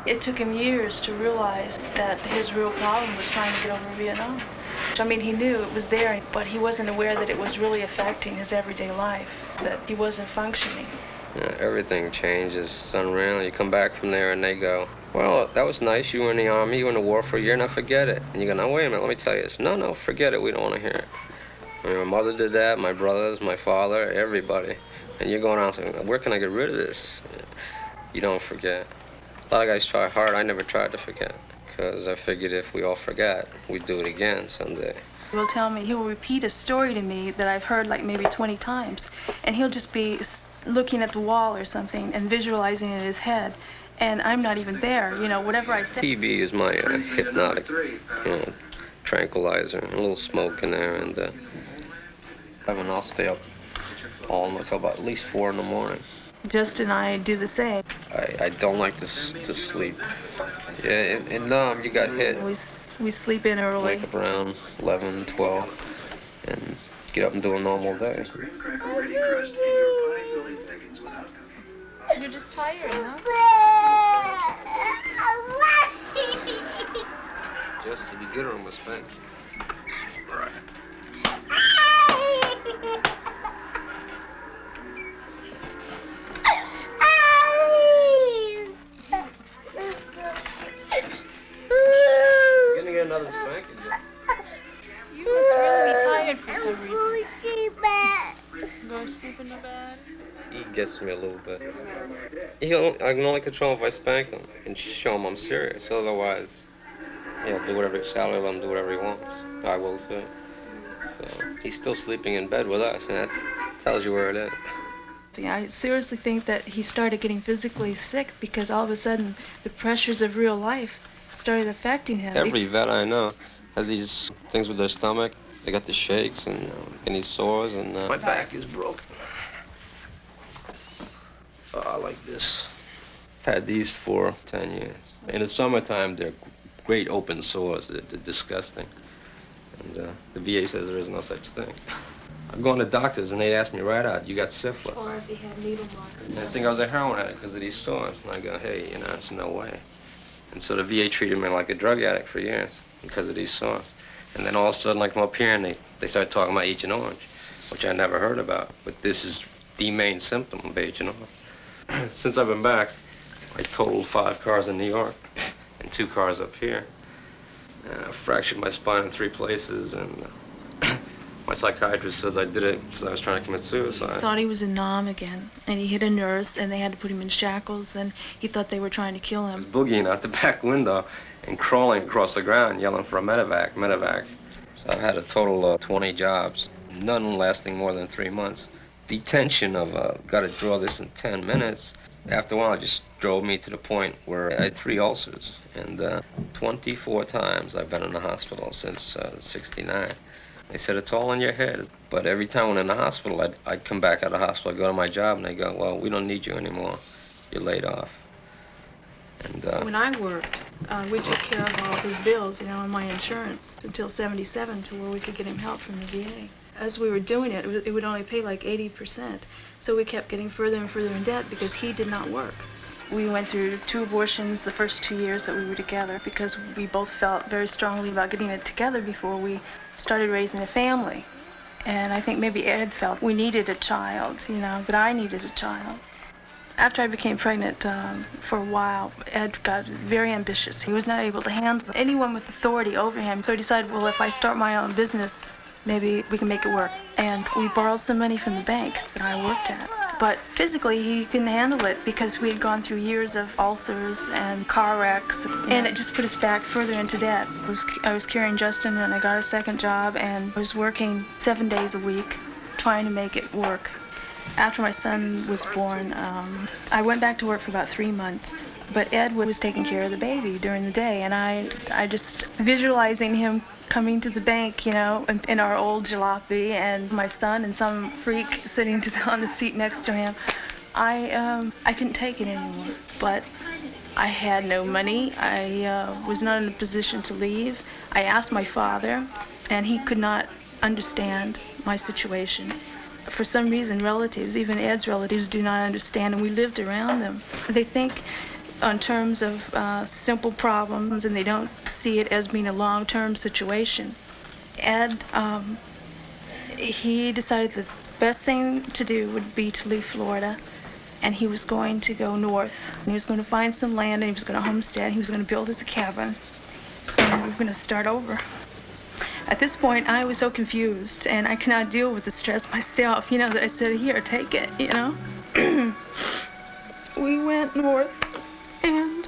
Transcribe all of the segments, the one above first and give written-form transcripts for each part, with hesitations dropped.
It took him years to realize that his real problem was trying to get over Vietnam. I mean, he knew it was there, but he wasn't aware that it was really affecting his everyday life, that he wasn't functioning. Yeah, everything changes. It's unreal. You come back from there and they go, well, that was nice. You were in the Army, you were in the war for a year, now forget it. And you go, no, wait a minute, let me tell you this. No, forget it. We don't want to hear it. I mean, my mother did that, my brothers, my father, everybody. And you're going around saying, where can I get rid of this? You don't forget. A lot of guys try hard. I never tried to forget because I figured if we all forgot, we'd do it again someday. He'll tell me, he will repeat a story to me that I've heard like maybe 20 times. And he'll just be looking at the wall or something and visualizing it in his head. And I'm not even there, you know, whatever I say. TV is my hypnotic, tranquilizer, a little smoke in there, and I'll stay up until about at least 4 in the morning. Justin and I do the same. I don't like to sleep. Yeah, in Nam, you got hit. We sleep in early. Wake up around 11, 12, and get up and do a normal day. You're just tired, huh? Just to get her in the spank. Right. You're gonna get another spanking. You must really be tired for some reason. Go sleep in the bed. He gets me a little bit. I can only control him if I spank him and show him I'm serious. Otherwise, he'll do whatever, Sally will let him do whatever he wants. I will too. So he's still sleeping in bed with us, and that tells you where it is. I seriously think that he started getting physically sick because all of a sudden the pressures of real life started affecting him. Every vet I know has these things with their stomach. They got the shakes and these sores, and my back is broken. I like this. Had these for 10 years. In the summertime, they're great open sores. They're disgusting. And the VA says there is no such thing. I'm going to doctors, and they ask me right out, you got syphilis. Or if he had needle marks. And I think I was a heroin addict because of these sores. And I go, hey, it's no way. And so the VA treated me like a drug addict for years because of these sores. And then all of a sudden I come up here, and they start talking about Agent Orange, which I never heard about. But this is the main symptom of Agent Orange. Since I've been back, I totaled 5 cars in New York and 2 cars up here. I fractured my spine in 3 places, and my psychiatrist says I did it because I was trying to commit suicide. He thought he was in Nam again, and he hit a nurse, and they had to put him in shackles, and he thought they were trying to kill him. I was boogieing out the back window and crawling across the ground, yelling for a medevac. So I've had a total of 20 jobs, none lasting more than 3 months. Detention of, got to draw this in 10 minutes. After a while, it just drove me to the point where I had 3 ulcers. And 24 times I've been in the hospital since 69. They said, it's all in your head. But every time I'm in the hospital, I'd come back out of the hospital, I'd go to my job, and they go, well, we don't need you anymore. You're laid off. And when I worked, we took care of all of his bills, on my insurance until 77, to where we could get him help from the VA. As we were doing it, it would only pay like 80%. So we kept getting further and further in debt because he did not work. We went through 2 abortions the first 2 years that we were together because we both felt very strongly about getting it together before we started raising a family. And I think maybe Ed felt we needed a child, that I needed a child. After I became pregnant, for a while, Ed got very ambitious. He was not able to handle anyone with authority over him. So he decided, well, if I start my own business, maybe we can make it work. And we borrowed some money from the bank that I worked at. But physically, he couldn't handle it because we had gone through years of ulcers and car wrecks, and it just put us back further into debt. I was carrying Justin, and I got a second job, and I was working 7 days a week, trying to make it work. After my son was born, I went back to work for about 3 months. But Ed was taking care of the baby during the day, and I just visualizing him coming to the bank, in our old jalopy, and my son and some freak sitting on the seat next to him. I couldn't take it anymore. But I had no money. I was not in a position to leave. I asked my father, and he could not understand my situation. for some reason, relatives, even Ed's relatives, do not understand, and we lived around them. They think on terms of simple problems, and they don't see it as being a long-term situation. Ed, he decided that the best thing to do would be to leave Florida, and he was going to go north. And he was going to find some land, and he was going to homestead. He was going to build us a cabin, and we were going to start over. At this point, I was so confused, and I could not deal with the stress myself, that I said, here, take it, We went north, and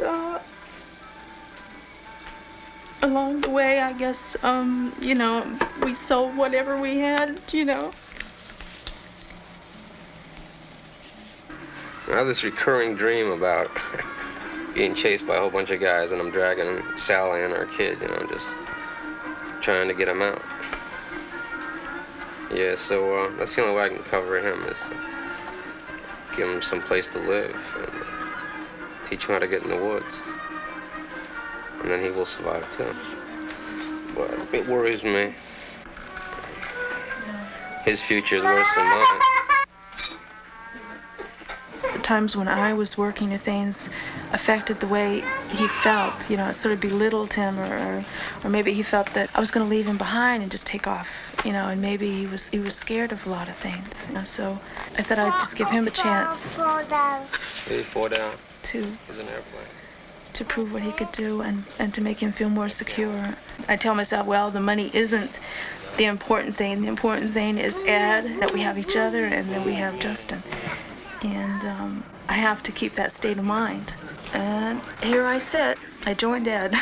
along the way, I guess, we sold whatever we had, I have this recurring dream about being chased by a whole bunch of guys, and I'm dragging Sally and our kid, just trying to get him out. Yeah, so that's the only way I can cover him, is give him some place to live and teach him how to get in the woods. And then he will survive too. But it worries me. His future is worse than mine. The times when I was working at things affected the way he felt. It sort of belittled him, or maybe he felt that I was going to leave him behind and just take off. And maybe he was scared of a lot of things. So I thought I'd just give him a chance. Did he fall down? To He's an airplane. To prove what he could do and to make him feel more secure. I tell myself, well, the money isn't the important thing. The important thing is Ed, that we have each other, and that we have Justin. And I have to keep that state of mind. And here I sit. I joined Ed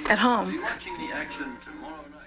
at home. Watching the action